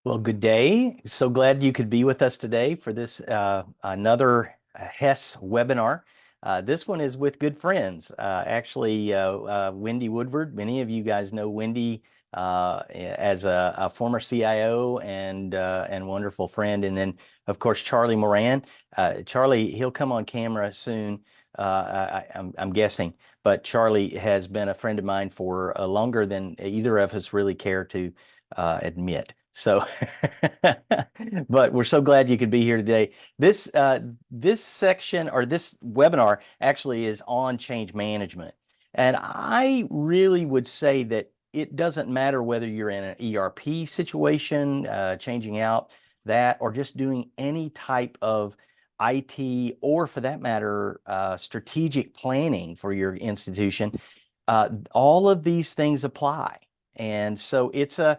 Well, good day. So glad you could be with us today for this another HESS webinar. This one is with good friends. Wendy Woodward. Many of you guys know Wendy as a former CIO and wonderful friend. And then, of course, Charlie Moran. Charlie, he'll come on camera soon. I'm guessing, but Charlie has been a friend of mine for longer than either of us really care to admit. So, but we're so glad you could be here today. This section or this webinar actually is on change management. And I really would say that it doesn't matter whether you're in an ERP situation, changing out that, or just doing any type of IT, or for that matter, strategic planning for your institution. All of these things apply. And so it's a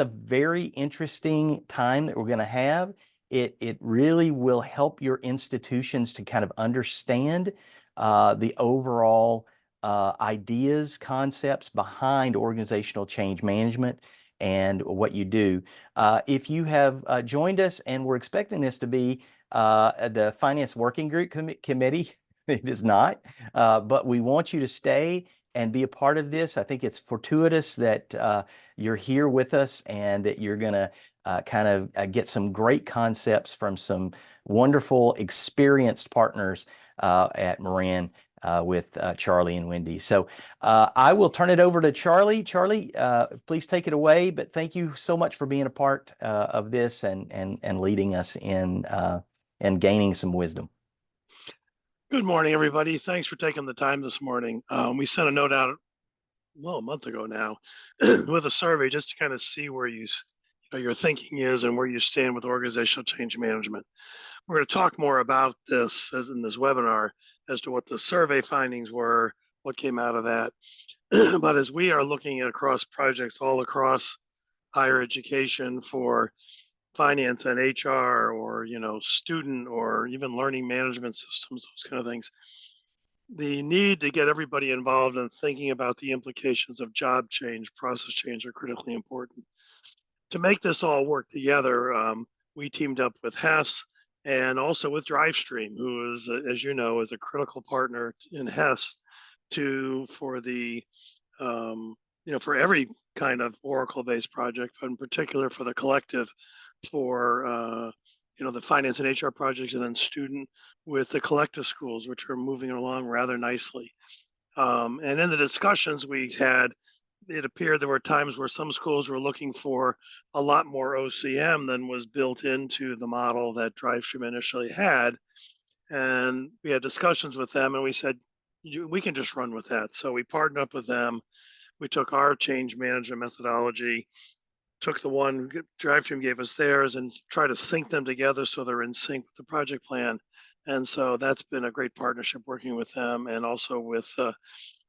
very interesting time that we're going to have. It really will help your institutions to kind of understand the overall ideas, concepts behind organizational change management and what you do. If you have joined us, and we're expecting this to be the Finance Working Group Committee, it is not, but we want you to stay and be a part of this. I think it's fortuitous that you're here with us and that you're going to kind of get some great concepts from some wonderful, experienced partners at Moran with Charlie and Wendy. So I will turn it over to Charlie. Charlie, please take it away. But thank you so much for being a part of this and leading us in and gaining some wisdom. Good morning, everybody. Thanks for taking the time this morning. We sent a note out, well, a month ago now, with a survey just to kind of see where your thinking is and where you stand with organizational change management. We're going to talk more about this as in this webinar as to what the survey findings were, what came out of that. But as we are looking at across projects all across higher education for finance and HR or student or even learning management systems, those kind of things, the need to get everybody involved in thinking about the implications of job change, process change are critically important. To make this all work together, we teamed up with HESS and also with DriveStream, who is, as you know, is a critical partner in HESS for every kind of Oracle-based project, but in particular for the collective for the finance and HR projects, and then student with the collective schools, which are moving along rather nicely. And in the discussions we had, it appeared there were times where some schools were looking for a lot more OCM than was built into the model that DriveStream initially had. And we had discussions with them, and we said, we can just run with that. So we partnered up with them. We took our change management methodology, took the one DriveStream gave us theirs, and try to sync them together so they're in sync with the project plan. And so that's been a great partnership working with them, and also with, of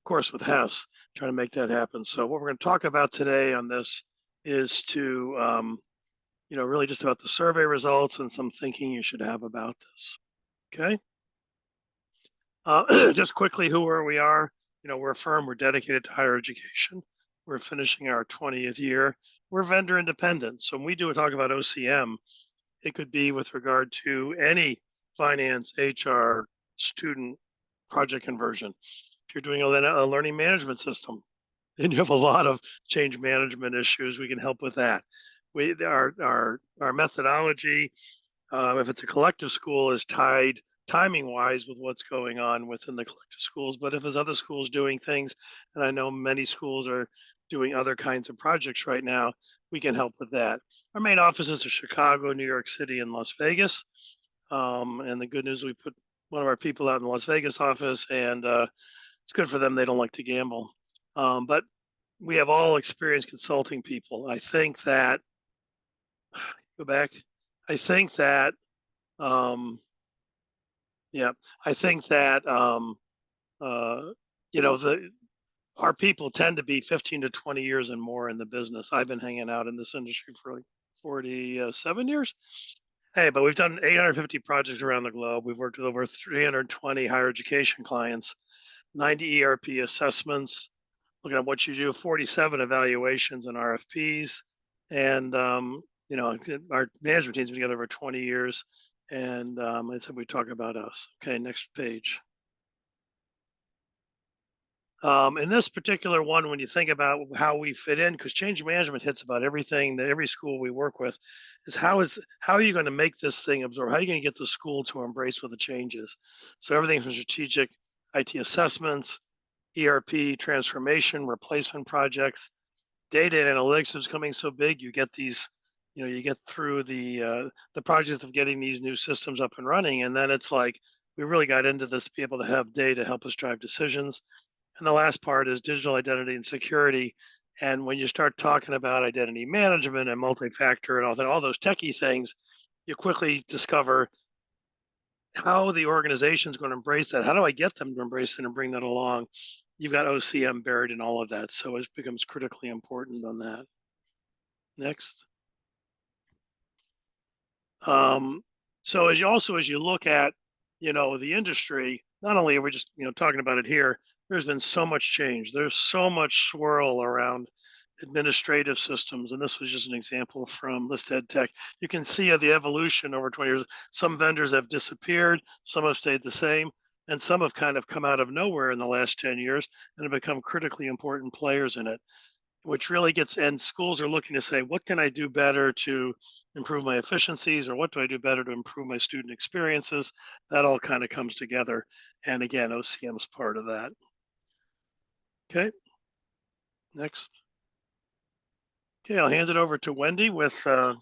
course, with HESS, trying to make that happen. So what we're going to talk about today on this is to, really just about the survey results and some thinking you should have about this. Okay. Just quickly, who we are. We're a firm. We're dedicated to higher education. We're finishing our 20th year. We're vendor independent. So when we talk about OCM, it could be with regard to any finance, HR, student project conversion. If you're doing a learning management system and you have a lot of change management issues, we can help with that. Our methodology, if it's a collective school, is tied timing wise with what's going on within the collective schools. But if there's other schools doing things, and I know many schools are doing other kinds of projects right now, we can help with that. Our main offices are Chicago, New York City, and Las Vegas. And the good news, we put one of our people out in the Las Vegas office, and it's good for them. They don't like to gamble. But we have all experienced consulting people. I think that, go back, I think that, our people tend to be 15 to 20 years and more in the business. I've been hanging out in this industry for like 47 years. Hey, but we've done 850 projects around the globe. We've worked with over 320 higher education clients, 90 ERP assessments, looking at what you do, 47 evaluations and RFPs, and you know, our management team's been together for 20 years. And I said, we talk about us. Okay, next page. In this particular one, when you think about how we fit in, because change management hits about everything that every school we work with, is how are you going to make this thing absorb? How are you going to get the school to embrace what the changes? So everything from strategic IT assessments, ERP transformation, replacement projects, data and analytics is coming so big. You get these, you get through the projects of getting these new systems up and running, and then it's like we really got into this to be able to have data help us drive decisions. And the last part is digital identity and security. And when you start talking about identity management and multi-factor and all those techie things, you quickly discover how the organization is going to embrace that. How do I get them to embrace it and bring that along? You've got OCM buried in all of that. So it becomes critically important on that. Next. So as you look at, the industry, not only are we just, talking about it here, there's been so much change. There's so much swirl around administrative systems. And this was just an example from List Ed Tech. You can see the evolution over 20 years. Some vendors have disappeared, some have stayed the same, and some have kind of come out of nowhere in the last 10 years and have become critically important players in it, which really gets, and schools are looking to say, what can I do better to improve my efficiencies, or what do I do better to improve my student experiences? That all kind of comes together. And again, OCM is part of that. Okay, next. Okay, I'll hand it over to Wendy with little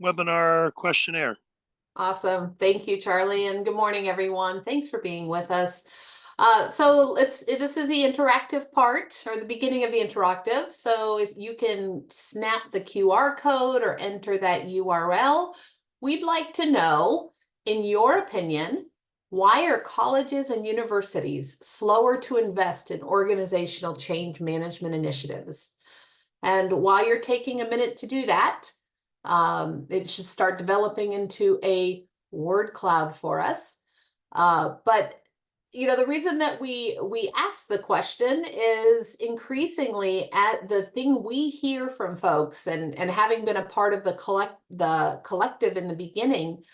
webinar questionnaire. Awesome. Thank you, Charlie, and good morning, everyone. Thanks for being with us. This is the interactive part, or the beginning of the interactive. So if you can snap the QR code or enter that URL, we'd like to know, in your opinion, why are colleges and universities slower to invest in organizational change management initiatives? And while you're taking a minute to do that, it should start developing into a word cloud for us. But the reason that we ask the question is increasingly at the thing we hear from folks, and having been a part of the collective in the beginning,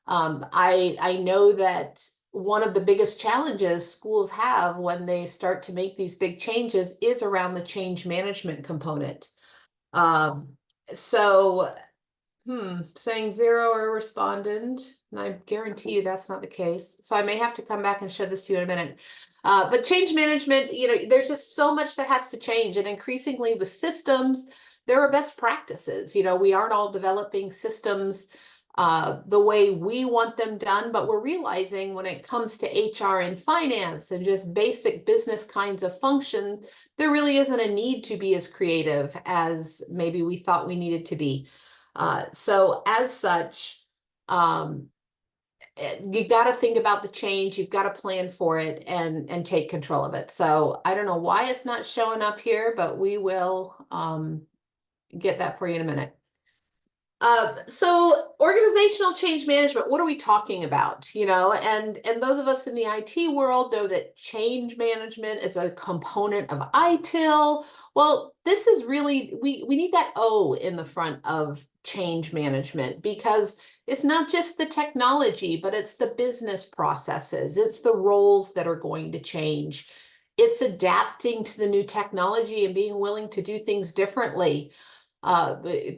I know that one of the biggest challenges schools have when they start to make these big changes is around the change management component. Saying zero or respondent, and I guarantee you that's not the case. So I may have to come back and show this to you in a minute. But change management, there's just so much that has to change. And increasingly with systems, there are best practices. We aren't all developing systems the way we want them done, but we're realizing when it comes to HR and finance and just basic business kinds of function, there really isn't a need to be as creative as maybe we thought we needed to be. So as such, you've got to think about the change, you've got to plan for it and take control of it. So I don't know why it's not showing up here, but we will get that for you in a minute. So organizational change management, what are we talking about? And those of us in the IT world know that change management is a component of ITIL. Well, this is really, we need that O in the front of change management, because it's not just the technology, but it's the business processes. It's the roles that are going to change. It's adapting to the new technology and being willing to do things differently.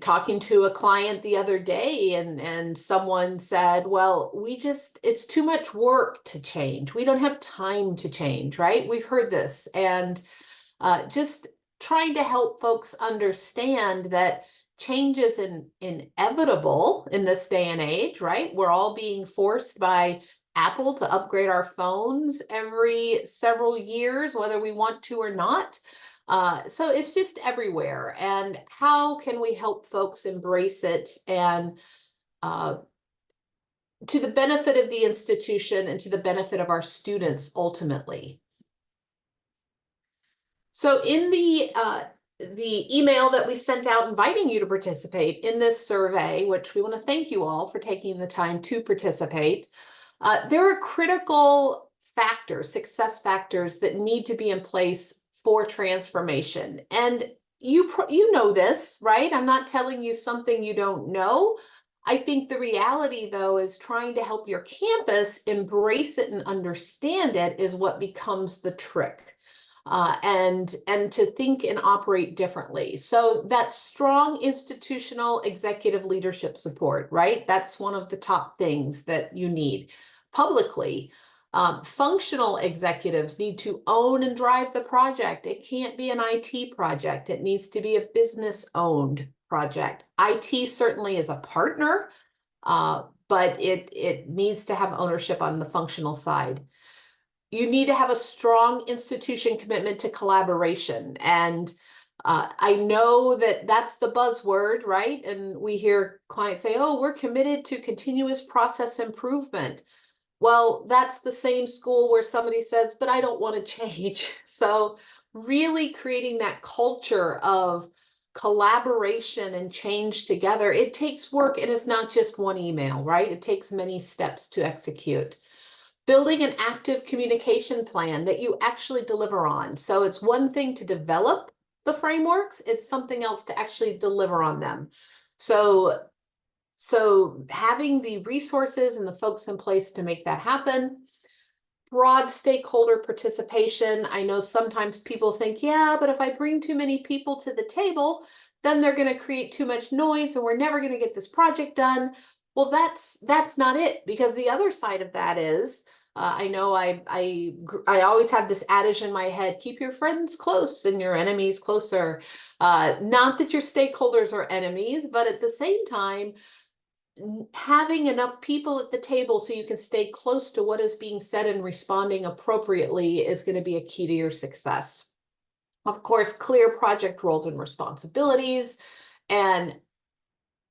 Talking to a client the other day, and someone said, well, it's too much work to change. We don't have time to change, right? We've heard this. And just trying to help folks understand that change is inevitable in this day and age, right? We're all being forced by Apple to upgrade our phones every several years, whether we want to or not. So it's just everywhere. And how can we help folks embrace it, and to the benefit of the institution and to the benefit of our students ultimately? So in the email that we sent out inviting you to participate in this survey, which we want to thank you all for taking the time to participate, there are critical factors, success factors, that need to be in place for transformation. And you know this, right? I'm not telling you something you don't know. I think the reality, though, is trying to help your campus embrace it and understand it is what becomes the trick. And to think and operate differently. So that strong institutional executive leadership support, right? That's one of the top things that you need publicly. Functional executives need to own and drive the project. It can't be an IT project. It needs to be a business-owned project. IT certainly is a partner, but it needs to have ownership on the functional side. You need to have a strong institution commitment to collaboration. And I know that that's the buzzword, right? And we hear clients say, oh, we're committed to continuous process improvement. Well, that's the same school where somebody says, but I don't want to change. So really creating that culture of collaboration and change together, it takes work, and it's not just one email, right? It takes many steps to execute. Building an active communication plan that you actually deliver on. So it's one thing to develop the frameworks, it's something else to actually deliver on them. So having the resources and the folks in place to make that happen. Broad stakeholder participation. I know sometimes people think, yeah, but if I bring too many people to the table, then they're going to create too much noise and we're never going to get this project done. Well, that's not it, because the other side of that is, I know I always have this adage in my head, keep your friends close and your enemies closer. Not that your stakeholders are enemies, but at the same time, having enough people at the table so you can stay close to what is being said and responding appropriately is going to be a key to your success. Of course, clear project roles and responsibilities and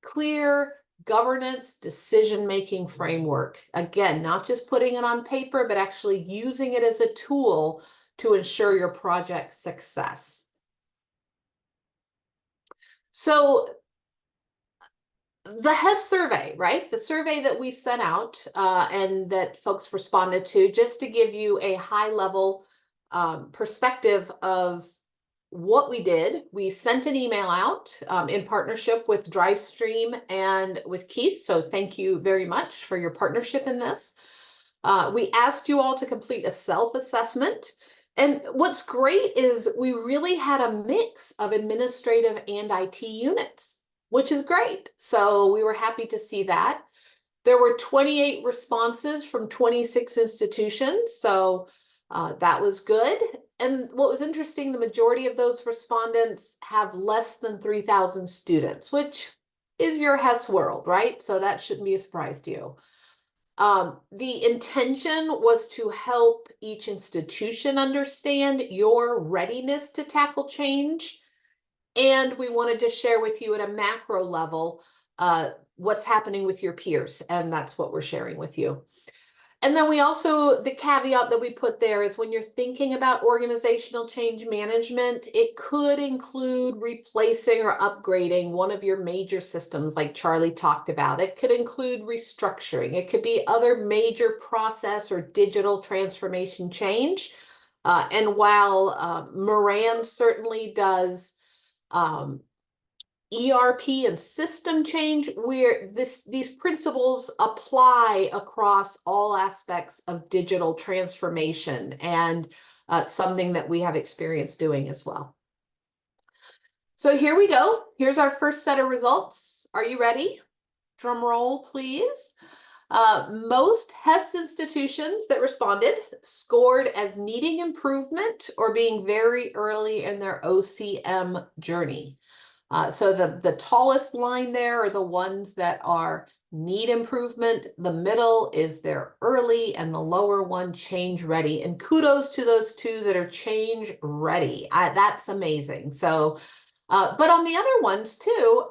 clear governance decision-making framework. Again, not just putting it on paper, but actually using it as a tool to ensure your project's success. So the HESS survey, right? The survey that we sent out and that folks responded to, just to give you a high level perspective of what we did. We sent an email out in partnership with DriveStream and with Keith. So thank you very much for your partnership in this. We asked you all to complete a self-assessment. And what's great is we really had a mix of administrative and IT units, which is great. So we were happy to see that. There were 28 responses from 26 institutions. So that was good. And what was interesting, the majority of those respondents have less than 3,000 students, which is your HESS world, right? So that shouldn't be a surprise to you. The intention was to help each institution understand your readiness to tackle change. And we wanted to share with you at a macro level what's happening with your peers. And that's what we're sharing with you. And then we also, the caveat that we put there is when you're thinking about organizational change management, it could include replacing or upgrading one of your major systems like Charlie talked about. It could include restructuring. It could be other major process or digital transformation change. And while Moran certainly does ERP and system change, where these principles apply across all aspects of digital transformation, and something that we have experience doing as well. So here we go. Here's our first set of results. Are you ready? Drum roll, please. Most HESS institutions that responded scored as needing improvement or being very early in their OCM journey. So the tallest line there are the ones that are need improvement. The middle is they're early, and the lower one change ready. And kudos to those two that are change ready. That's amazing. So, but on the other ones too,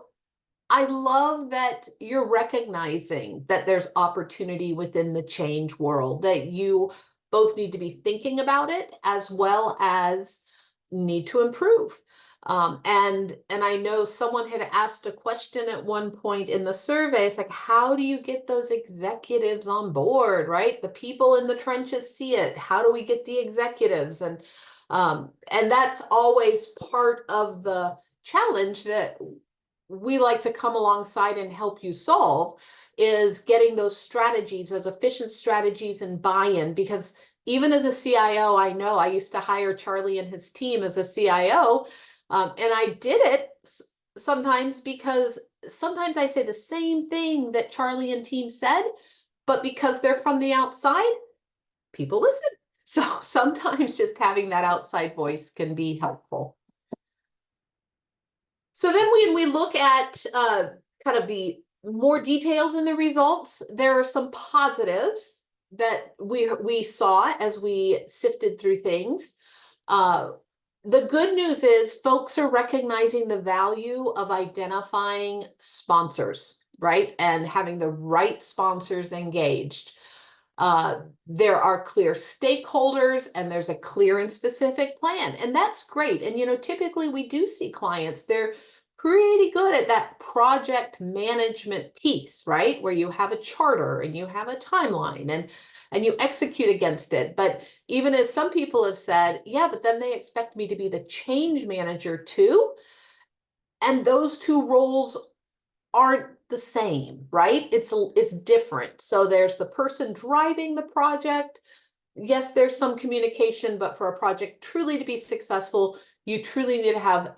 I love that you're recognizing that there's opportunity within the change world, that you both need to be thinking about it as well as need to improve. And I know someone had asked a question at one point in the survey. It's like, how do you get those executives on board, right? The people in the trenches see it. How do we get the executives? And And that's always part of the challenge that we like to come alongside and help you solve, is getting those strategies, those efficient strategies and buy-in. Because even as a CIO, I know I used to hire Charlie and his team as a CIO, and I did it sometimes because sometimes I say the same thing that Charlie and team said, but because they're from the outside, people listen. So sometimes just having that outside voice can be helpful. So then when we look at kind of the more details in the results, there are some positives that we saw as we sifted through things. The good news is folks are recognizing the value of identifying sponsors, right? And having the right sponsors engaged. There are clear stakeholders and there's a clear and specific plan, and that's great. And typically we do see clients, they're pretty good at that project management piece, right? Where you have a charter and you have a timeline and you execute against it. But even as some people have said, yeah, but then they expect me to be the change manager too. And those two roles aren't the same, right? It's different. So there's the person driving the project. Yes, there's some communication, but for a project truly to be successful, you truly need to have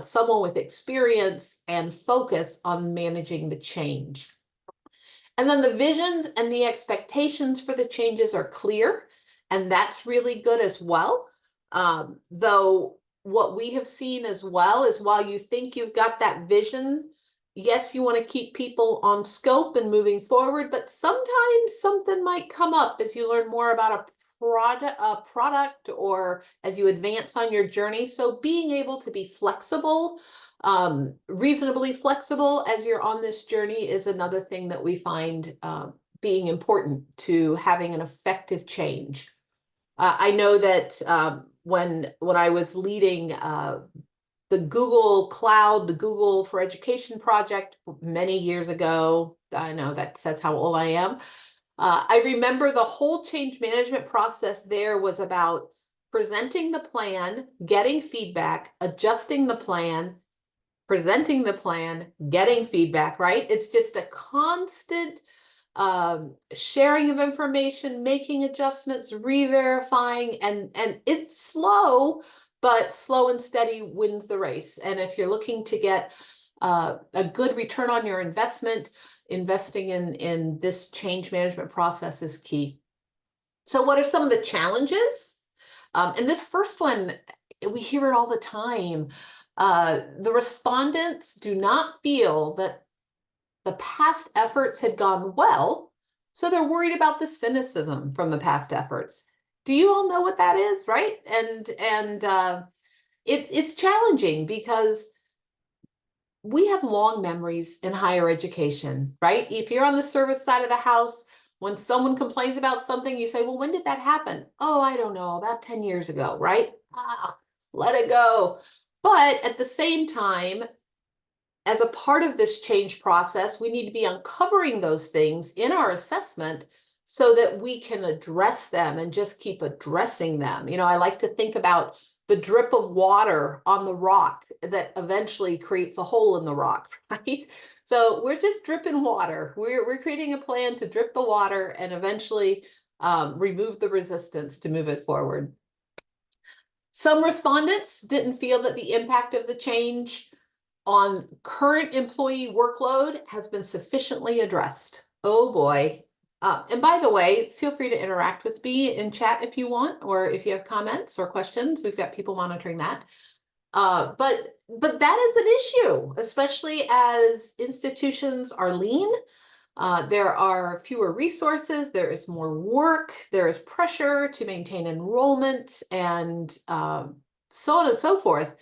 someone with experience and focus on managing the change. And then the visions and the expectations for the changes are clear, and that's really good as well. Though what we have seen as well is, while you think you've got that vision, yes, you want to keep people on scope and moving forward, but sometimes something might come up as you learn more about a product or as you advance on your journey. So being able to be flexible, reasonably flexible as you're on this journey, is another thing that we find being important to having an effective change. I know that when I was leading the Google Cloud, the Google for Education project many years ago, I know that says how old I am. I remember the whole change management process there was about presenting the plan, getting feedback, adjusting the plan, presenting the plan, getting feedback, right? It's just a constant sharing of information, making adjustments, re-verifying, and it's slow, but slow and steady wins the race. And if you're looking to get a good return on your investment, investing in this change management process is key. So what are some of the challenges? And this first one, we hear it all the time. The respondents do not feel that the past efforts had gone well, so they're worried about the cynicism from the past efforts. Do you all know what that is, right? And it's challenging because we have long memories in higher education, right? If you're on the service side of the house, when someone complains about something, you say, well, when did that happen? Oh, I don't know, about 10 years ago, right? Let it go. But at the same time, as a part of this change process, we need to be uncovering those things in our assessment so that we can address them and just keep addressing them. I like to think about the drip of water on the rock that eventually creates a hole in the rock, right? So we're just dripping water. We're creating a plan to drip the water and eventually remove the resistance to move it forward. Some respondents didn't feel that the impact of the change on current employee workload has been sufficiently addressed. Oh boy. And by the way, feel free to interact with me in chat if you want, or if you have comments or questions. We've got people monitoring that. But that is an issue, especially as institutions are lean. There are fewer resources, there is more work, there is pressure to maintain enrollment, and so on and so forth.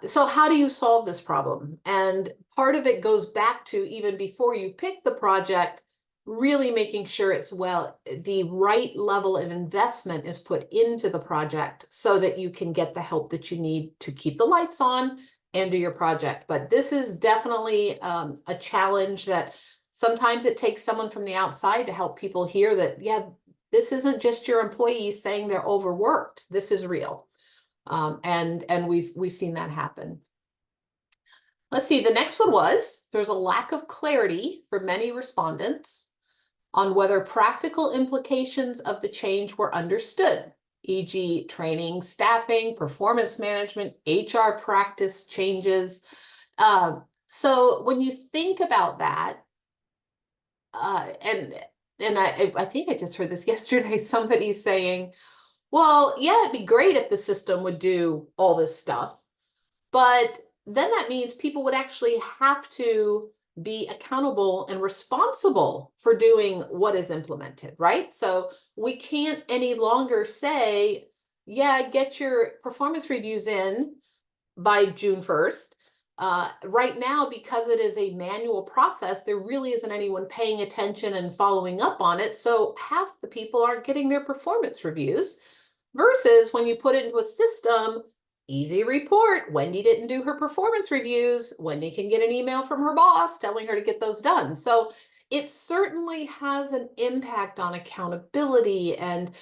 So how do you solve this problem? And part of it goes back to, even before you pick the project, really making sure the right level of investment is put into the project so that you can get the help that you need to keep the lights on and do your project. But this is definitely a challenge that sometimes it takes someone from the outside to help people hear that, yeah, this isn't just your employees saying they're overworked. This is real. And we've seen that happen. Let's see, the next one was, there's a lack of clarity for many respondents on whether practical implications of the change were understood, e.g. training, staffing, performance management, HR practice changes. So when you think about that, and I think I just heard this yesterday, somebody saying, well, yeah, it'd be great if the system would do all this stuff, but then that means people would actually have to be accountable and responsible for doing what is implemented, right? So we can't any longer say, yeah, get your performance reviews in by June 1st. Right now, because it is a manual process, there really isn't anyone paying attention and following up on it. So half the people aren't getting their performance reviews. Versus when you put it into a system, easy report. Wendy didn't do her performance reviews. Wendy can get an email from her boss telling her to get those done. So it certainly has an impact on accountability, and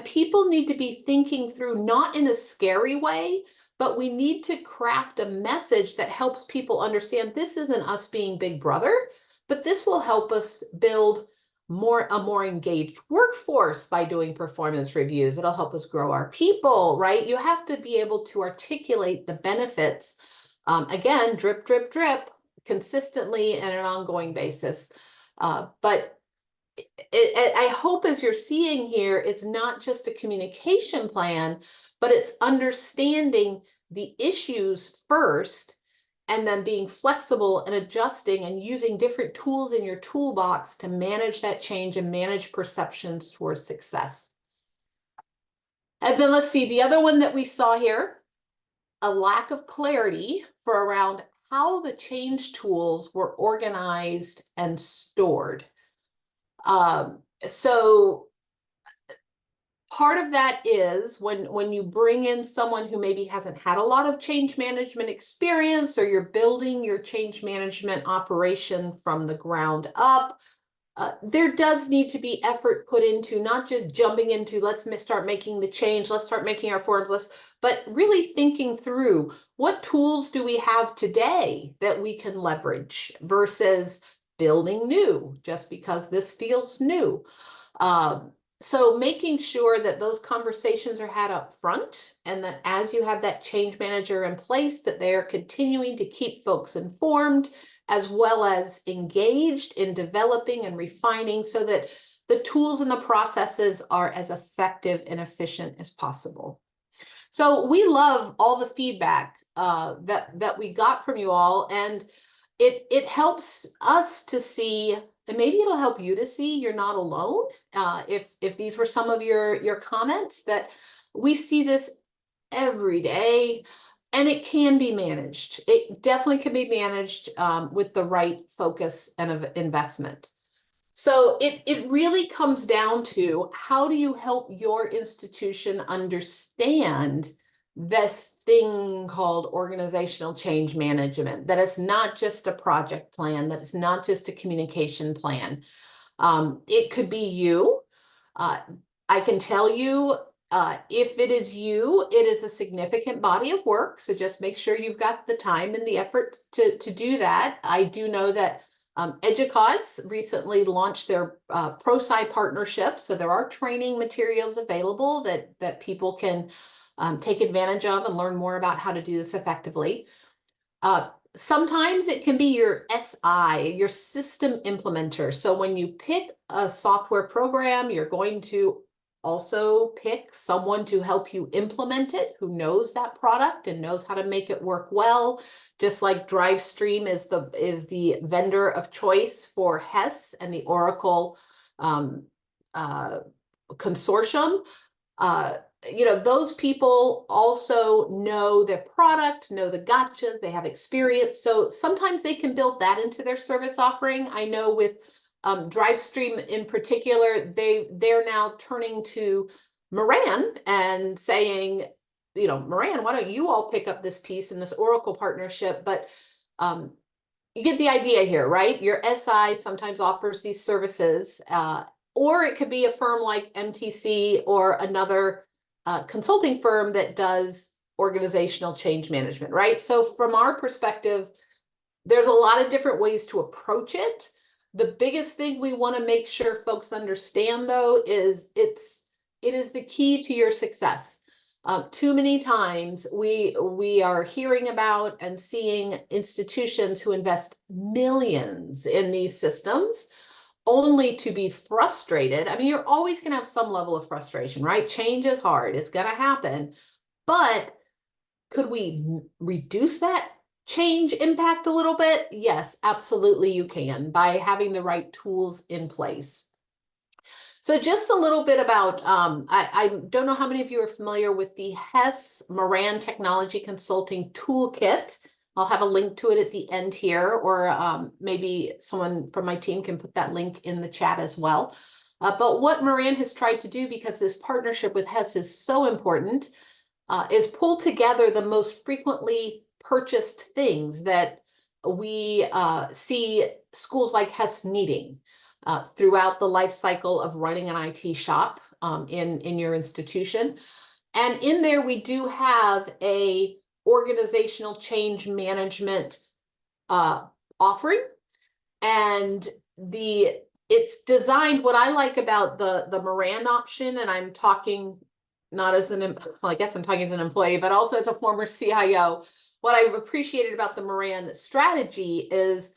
people need to be thinking through, not in a scary way, but we need to craft a message that helps people understand this isn't us being big brother, but this will help us build a more engaged workforce by doing performance reviews. It'll help us grow our people, right? You have to be able to articulate the benefits, again, drip, drip, drip, consistently and an ongoing basis. But I hope, as you're seeing here, it's not just a communication plan, but it's understanding the issues first, and then being flexible and adjusting and using different tools in your toolbox to manage that change and manage perceptions towards success. And then let's see, the other one that we saw here, a lack of clarity for around how the change tools were organized and stored. So part of that is when you bring in someone who maybe hasn't had a lot of change management experience, or you're building your change management operation from the ground up, there does need to be effort put into not just jumping into, let's start making the change, let's start making our forms list, but really thinking through, what tools do we have today that we can leverage versus building new just because this feels new. So making sure that those conversations are had up front, and that as you have that change manager in place, that they are continuing to keep folks informed, as well as engaged in developing and refining, so that the tools and the processes are as effective and efficient as possible. So we love all the feedback that we got from you all, and it helps us to see, and maybe it'll help you to see you're not alone. If these were some of your comments, that we see this every day, and it can be managed. It definitely can be managed with the right focus and of investment. So it really comes down to, how do you help your institution understand this thing called organizational change management, that it's not just a project plan, that it's not just a communication plan. It could be you. I can tell you, if it is you, it is a significant body of work. So just make sure you've got the time and the effort to do that. I do know that EDUCAUSE recently launched their ProSci partnership. So there are training materials available that people can take advantage of and learn more about how to do this effectively. Sometimes it can be your SI, your system implementer. So when you pick a software program, you're going to also pick someone to help you implement it, who knows that product and knows how to make it work well. Just like DriveStream is the vendor of choice for HESS and the Oracle consortium. Those people also know their product, know the gotchas, they have experience. So sometimes they can build that into their service offering. I know with DriveStream in particular, they're now turning to Moran and saying, Moran, why don't you all pick up this piece in this Oracle partnership? But you get the idea here, right? Your SI sometimes offers these services, or it could be a firm like MTC or another consulting firm that does organizational change management, right? So from our perspective, there's a lot of different ways to approach it. The biggest thing we want to make sure folks understand, though, is it is the key to your success. Too many times we are hearing about and seeing institutions who invest millions in these systems only to be frustrated. I mean, you're always going to have some level of frustration, right? Change is hard. It's going to happen. But could we reduce that change impact a little bit? Yes, absolutely you can, by having the right tools in place. So just a little bit about, I don't know how many of you are familiar with the HESS Moran Technology Consulting Toolkit. I'll have a link to it at the end here, or maybe someone from my team can put that link in the chat as well. But what Moran has tried to do, because this partnership with HESS is so important, is pull together the most frequently purchased things that we see schools like HESS needing throughout the life cycle of running an IT shop in your institution. And in there, we do have a organizational change management offering. And it's designed, what I like about the Moran option, and I'm talking not as well, I guess I'm talking as an employee, but also as a former CIO. What I've appreciated about the Moran strategy is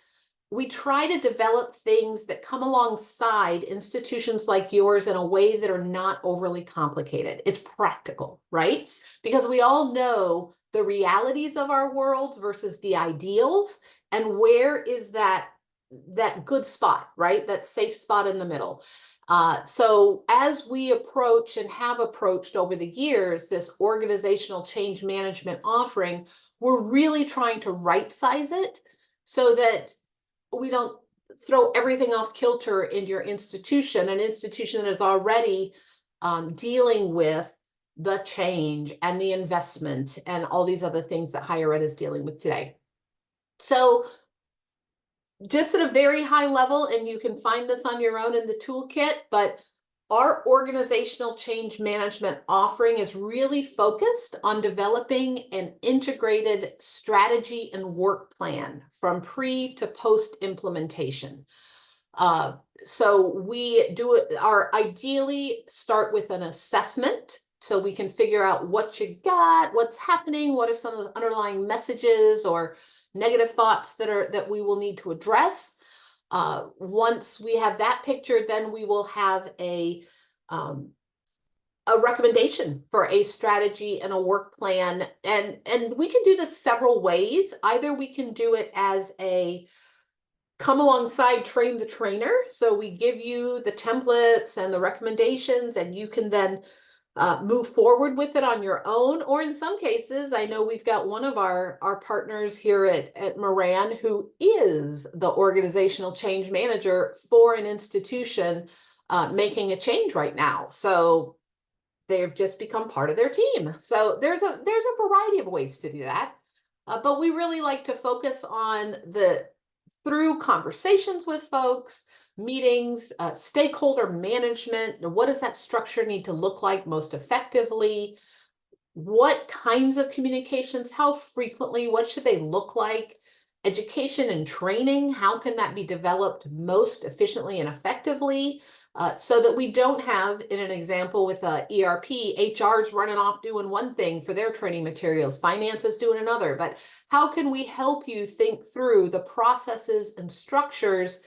we try to develop things that come alongside institutions like yours in a way that are not overly complicated. It's practical, right? Because we all know the realities of our worlds versus the ideals, and where is that good spot, right? That safe spot in the middle. So as we approach and have approached over the years this organizational change management offering, we're really trying to right size it so that we don't throw everything off kilter in your institution, an institution that is already dealing with the change and the investment and all these other things that higher ed is dealing with today. So just at a very high level, and you can find this on your own in the toolkit, but our organizational change management offering is really focused on developing an integrated strategy and work plan from pre to post implementation. So we do it, ideally start with an assessment so we can figure out what you got, what's happening, what are some of the underlying messages or negative thoughts that we will need to address. Once we have that picture, then we will have a recommendation for a strategy and a work plan. And we can do this several ways. Either we can do it as a come alongside train the trainer. So we give you the templates and the recommendations, and you can then move forward with it on your own. Or in some cases, I know we've got one of our partners here at Moran who is the organizational change manager for an institution making a change right now. So they've just become part of their team. So there's a variety of ways to do that. But we really like to focus on through conversations with folks, meetings, stakeholder management. What does that structure need to look like most effectively? What kinds of communications, how frequently, what should they look like? Education and training, how can that be developed most efficiently and effectively? So that we don't have, in an example with ERP, HR's running off doing one thing for their training materials, finance is doing another. But how can we help you think through the processes and structures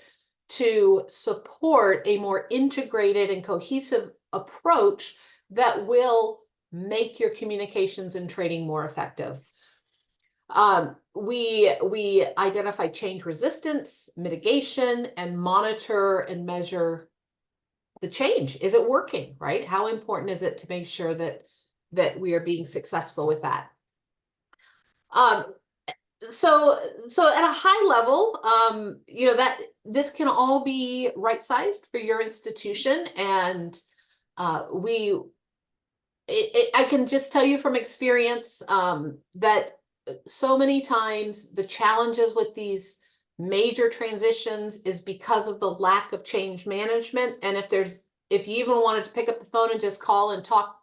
to support a more integrated and cohesive approach that will make your communications and training more effective? We identify change resistance, mitigation, and monitor and measure the change. Is it working, right? How important is it to make sure that we are being successful with that? So at a high level, that this can all be right-sized for your institution, and I can just tell you from experience that so many times the challenges with these major transitions is because of the lack of change management. And if there's if you even wanted to pick up the phone and just call and talk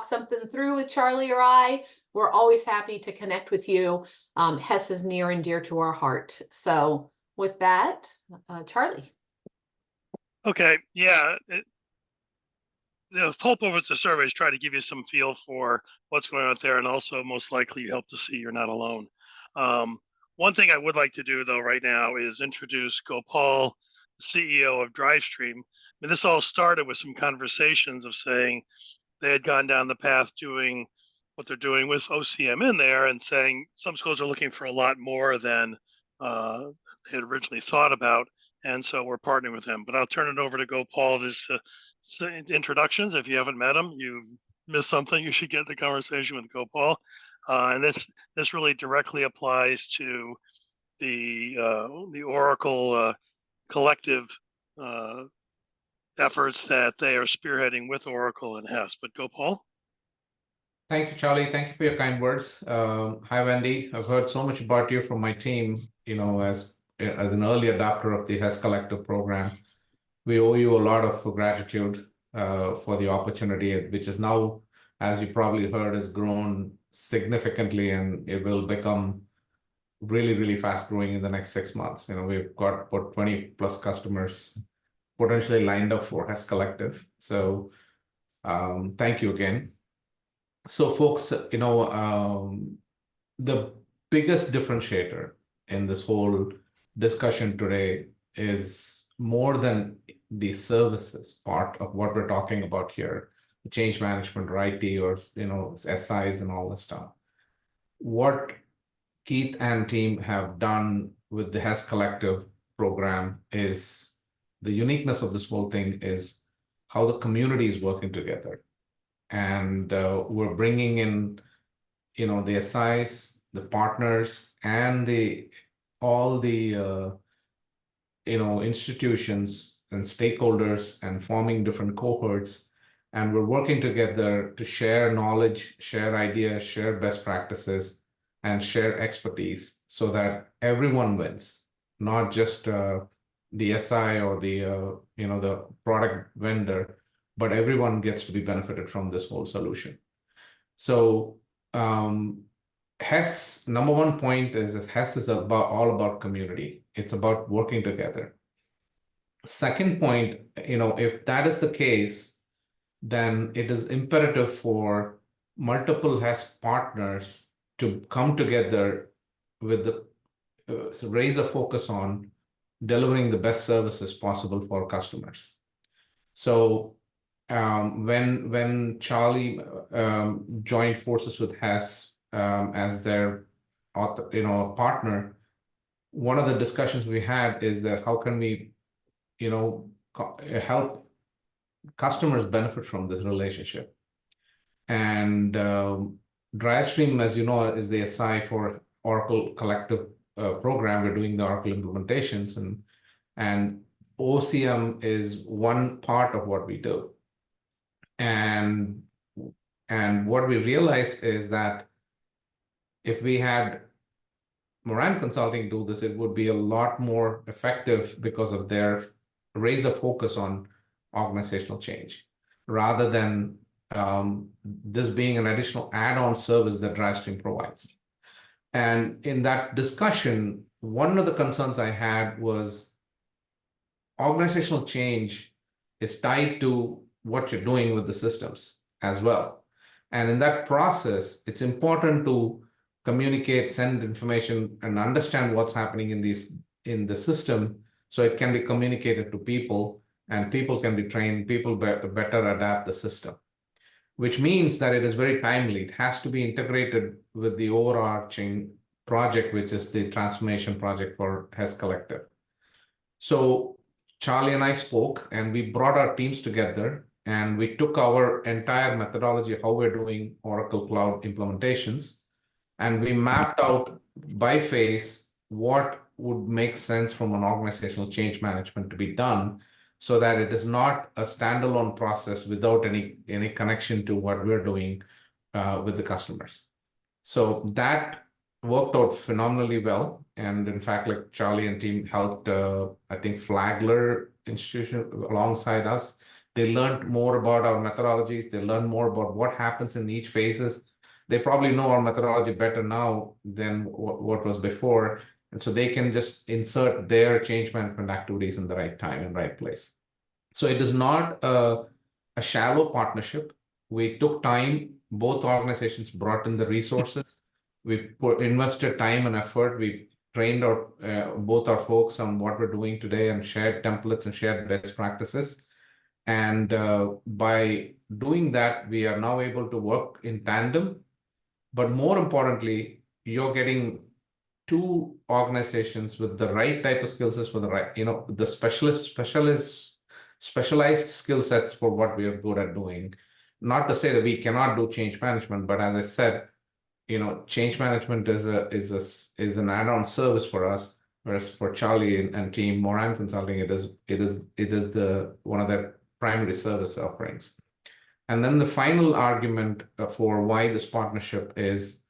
something through with Charlie or I, we're always happy to connect with you. HESS is near and dear to our heart. So with that, Charlie. Okay, yeah. The hope was the surveys try to give you some feel for what's going on out there, and also most likely you help to see you're not alone. One thing I would like to do though right now is introduce Gopal, the CEO of DriveStream. I mean, this all started with some conversations of saying they had gone down the path doing what they're doing with OCM in there, and saying some schools are looking for a lot more than they had originally thought about. And so we're partnering with them. But I'll turn it over to Gopal just to say introductions. If you haven't met him, you've missed something. You should get the conversation with Gopal. And this really directly applies to the Oracle collective efforts that they are spearheading with Oracle and HESS. But Gopal. Thank you, Charlie. Thank you for your kind words. Hi, Wendy. I've heard so much about you from my team, as an early adopter of the HESS Collective program. We owe you a lot of gratitude for the opportunity, which is now, as you probably heard, has grown significantly, and it will become really, really fast growing in the next 6 months. We've got about 20 plus customers potentially lined up for HESS Collective. So thank you again. So folks, the biggest differentiator in this whole discussion today is more than the services part of what we're talking about here, change management or IT or, SIs and all this stuff. What Keith and team have done with the HESS Collective program is the uniqueness of this whole thing is how the community is working together. And we're bringing in, the SIs, the partners, and all the institutions and stakeholders, and forming different cohorts. And we're working together to share knowledge, share ideas, share best practices, and share expertise so that everyone wins, not just the SI or the product vendor, but everyone gets to be benefited from this whole solution. So HESS, number one point is HESS is all about community. It's about working together. Second point, if that is the case, then it is imperative for multiple HESS partners to come together with the raise a focus on delivering the best services possible for customers. So when Charlie joined forces with HESS as their partner, one of the discussions we had is that how can we help customers benefit from this relationship. And DriveStream, as you know, is the SI for Oracle Collective program. We're doing the Oracle implementations, and OCM is one part of what we do. And what we realized is that if we had Moran Consulting do this, it would be a lot more effective because of their razor focus on organizational change, rather than this being an additional add-on service that DriveStream provides. And in that discussion, one of the concerns I had was organizational change is tied to what you're doing with the systems as well. And in that process, it's important to communicate, send information, and understand what's happening in the system so it can be communicated to people, and people can be trained, people better adapt the system, which means that it is very timely. It has to be integrated with the overarching project, which is the transformation project for HESS Collective. So Charlie and I spoke, and we brought our teams together, and we took our entire methodology of how we're doing Oracle Cloud implementations, and we mapped out by phase what would make sense from an organizational change management to be done, so that it is not a standalone process without any connection to what we're doing with the customers. So that worked out phenomenally well. And in fact, like Charlie and team helped, I think Flagler Institution alongside us, They learned more about our methodologies. They learned more about what happens in each phases. They probably know our methodology better now than what was before. And so they can just insert their change management activities in the right time and right place. So it is not a shallow partnership. We took time. Both organizations brought in the resources. We invested time and effort. We trained both our folks on what we're doing today and shared templates and shared best practices. And by doing that, we are now able to work in tandem. But more importantly, you're getting two organizations with the right type of skill sets for the right, the specialized skill sets for what we are good at doing. Not to say that we cannot do change management, but as I said, change management is an add-on service for us, whereas for Charlie and team Moran Consulting, it is the one of their primary service offerings. And then the final argument for why this partnership is,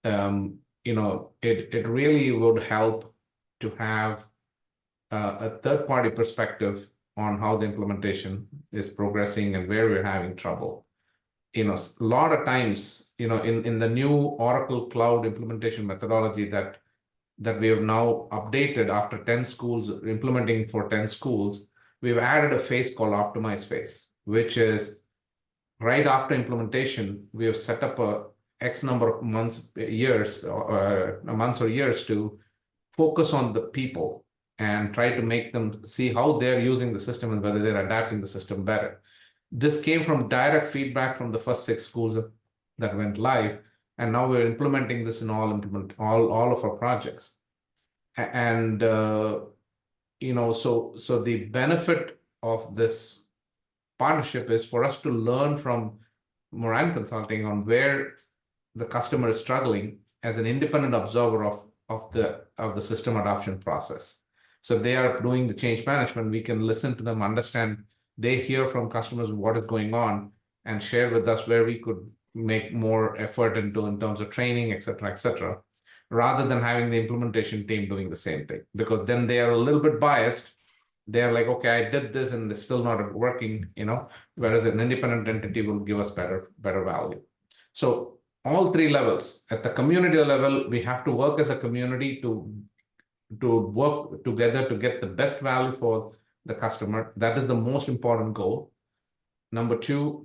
it really would help to have a third-party perspective on how the implementation is progressing and where we're having trouble. A lot of times, in the new Oracle Cloud implementation methodology that we have now updated after 10 schools, implementing for 10 schools, we've added a phase called optimize phase, which is right after implementation, we have set up a X number of months or years to focus on the people and try to make them see how they're using the system and whether they're adapting the system better. This came from direct feedback from the first 6 schools that went live, and now we're implementing this in all of our projects. And so the benefit of this partnership is for us to learn from Moran Consulting on where the customer is struggling as an independent observer of the system adoption process. So if they are doing the change management, we can listen to them, understand. They hear from customers what is going on and share with us where we could make more effort in terms of training, et cetera, rather than having the implementation team doing the same thing, because then they are a little bit biased. They're like, okay, I did this and it's still not working, whereas an independent entity will give us better value. So all 3 levels. At the community level, we have to work as a community to work together to get the best value for the customer. That is the most important goal. Number 2,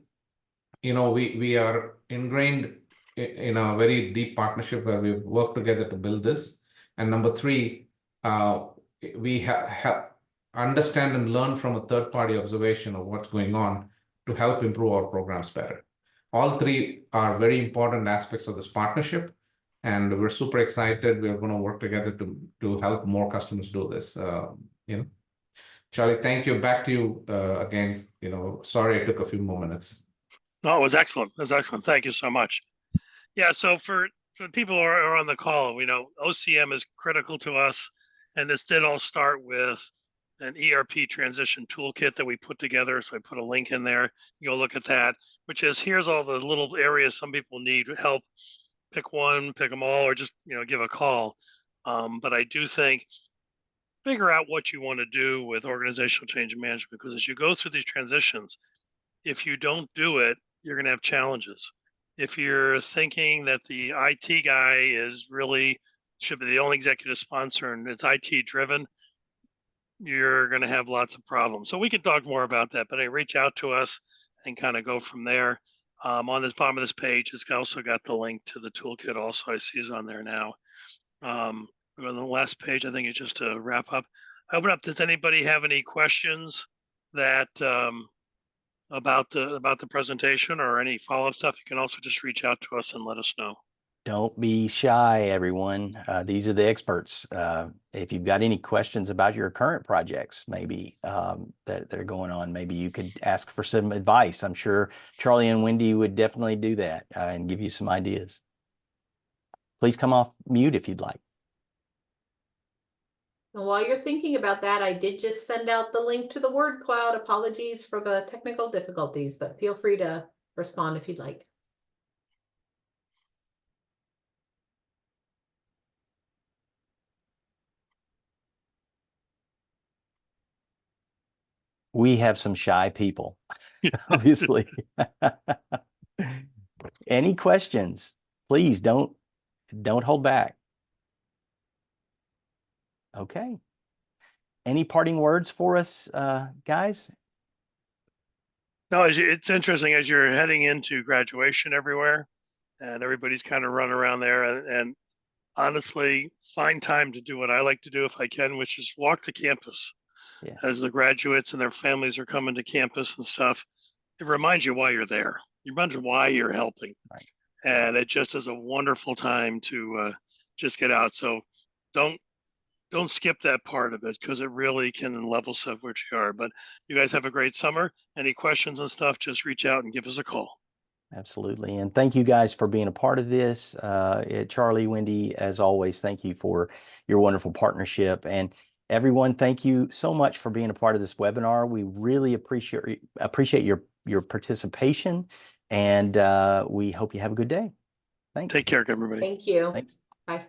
we are ingrained in a very deep partnership where we work together to build this. And number 3, we have understand and learn from a third-party observation of what's going on to help improve our programs better. All 3 are very important aspects of this partnership, and we're super excited. We're going to work together to help more customers do this. Charlie, thank you. Back to you again. Sorry I took a few more minutes. No, it was excellent. It was excellent. Thank you so much. Yeah, so for the people who are on the call, OCM is critical to us, and this did all start with an ERP transition toolkit that we put together. So I put a link in there. You'll look at that, which is here's all the little areas some people need help. Pick one, pick them all, or just give a call. But I do think figure out what you want to do with organizational change management, because as you go through these transitions, if you don't do it, you're going to have challenges. If you're thinking that the IT guy should be the only executive sponsor and it's IT driven, you're going to have lots of problems. So we can talk more about that, but reach out to us and kind of go from there. On this bottom of this page, it's also got the link to the toolkit. Also, I see is on there now. On the last page, I think it's just to wrap up. I open up. Does anybody have any questions that about the presentation or any follow-up stuff? You can also just reach out to us and let us know. Don't be shy, everyone. These are the experts. If you've got any questions about your current projects, maybe that are going on, maybe you could ask for some advice. I'm sure Charlie and Wendy would definitely do that and give you some ideas. Please come off mute if you'd like. And while you're thinking about that, I did just send out the link to the word cloud. Apologies for the technical difficulties, but feel free to respond if you'd like. We have some shy people, obviously. Any questions? Please don't hold back. Okay. Any parting words for us, guys? No, it's interesting as you're heading into graduation everywhere, and everybody's kind of running around there, and honestly, find time to do what I like to do if I can, which is walk the campus. Yeah. As the graduates and their families are coming to campus and stuff, it reminds you why you're there. It reminds you why you're helping. Right. And it just is a wonderful time to just get out. So don't skip that part of it, because it really can level set where you are. But you guys have a great summer. Any questions and stuff, just reach out and give us a call. Absolutely. And thank you guys for being a part of this. Charlie, Wendy, as always, thank you for your wonderful partnership. And everyone, thank you so much for being a part of this webinar. We really appreciate your participation, and we hope you have a good day. Thanks. Take care, everybody. Thank you. Thanks. Bye.